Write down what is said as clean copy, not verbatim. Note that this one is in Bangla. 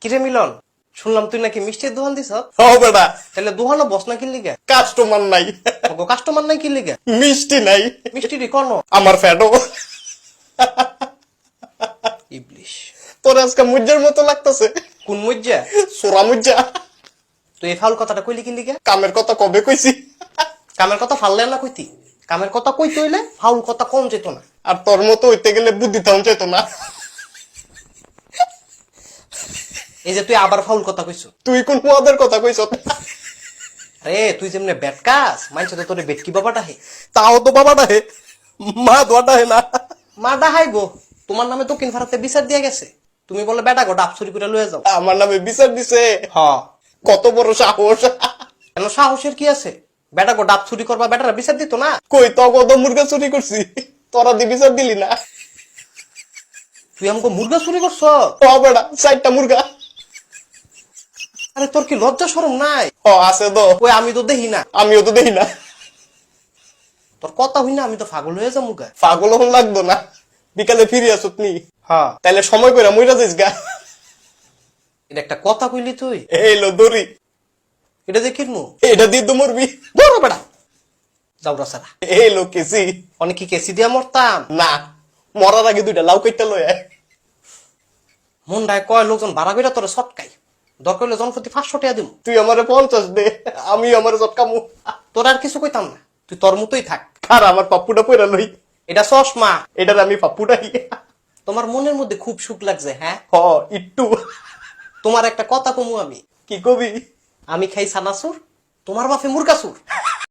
কিরে মিলন, শুনলাম তুই নাকি মিষ্টির দোকান দিছ? ও বেটা, তাহলে দোকানও বস না কিনলি গে? কাস্টমার নাই, কাস্টমার নাই কিনলি গে? মিষ্টি নাই, মিষ্টি রে কোন আমার ফ্যাটও। ইবলিশ। তোর আজকে মুজ্জার মতো লাগতেছে। কোন মজ্জা? সোরা মুজ্জা। তুই এই ফাউল কথাটা কইলি কিনলি গে? কামের কথা কবে কইছি? কামের কথা ফাললে না কইতি? কামের কথা কইতে হইলে ফাউল কথা কম যেত না। আর তোর মতো হইতে গেলে বুদ্ধি থাউন চাইতো না। এই যে তুই আবার ফাউল কথা কইছ। তুই কোন মদের কথা কইছ? আরে তুই যেমনে বেটকাস মানছে তো তোরে বেটকি বাবাটা হে। তাও তো বাবাটা হে, মা দোয়াটা হে না। মা ডাহাই গো, তোমার নামে দক্ষিণ ভারতে বিচার দিয়া গেছে। তুমি বলে বেটা গো ডাব চুরি করে লয়ে যাও। আমার নামে বিচার দিছে? হ। কত বড় সাহস! কেন সাহসের কি আছে? বেটা গো ডাব চুরি করবা, বেটারা বিচার দিত না? কই তো কত মুরগা চুরি করছি, তোরা দি বিচার দিলি না? তুই আমাকে মুরগা চুরি করছ? ও বেটা, 4টা মুরগা। আরে তোর কি লজ্জা শরম নাই? ও আছে তো। ওই আমি তো দেখি না। আমিও তো দেখি না। তোর কথা হই না, আমি তো পাগল হয়ে যাবো গা। পাগল হন লাগতো না, বিকালে ফিরে আসত নি। হ্যাঁ, তাইলে সময় কইরা মইরা যাইস গা। এটা একটা কথা কইলি তুই? এইলো দড়ি, এটা যে কিনবো? এটা দিয়ে তো মরবি। বড় বেড়া যাও রাসারা। এইলো কেসি। অনেক কি কেসি দিয়া মরতাম? না, মরার আগে 2টা লাউ কেটে লয় আয়। মন্ডায় কয় লোকজন ভাড়া কইরা তোরে সটকাই, দরকার হলে জনপ্রতি 500 টাকা দিমু। তুই আমারে 50 দে, আমি আমারে চটকামু। তোর আর কিছু কইতাম না, তুই তোর মতোই থাক। আর আমার পাপ্পুটা পয়রা লই। এটা চশমা। এটার আমি পাপ্পুটাই। তোমার মনের মধ্যে খুব সুখ লাগছে, হ্যাঁ? হ, একটু। তোমার একটা কথা কমু আমি। কি কবি? আমি খাই সানাসুর, তোমার বাপে মুরগাসুর।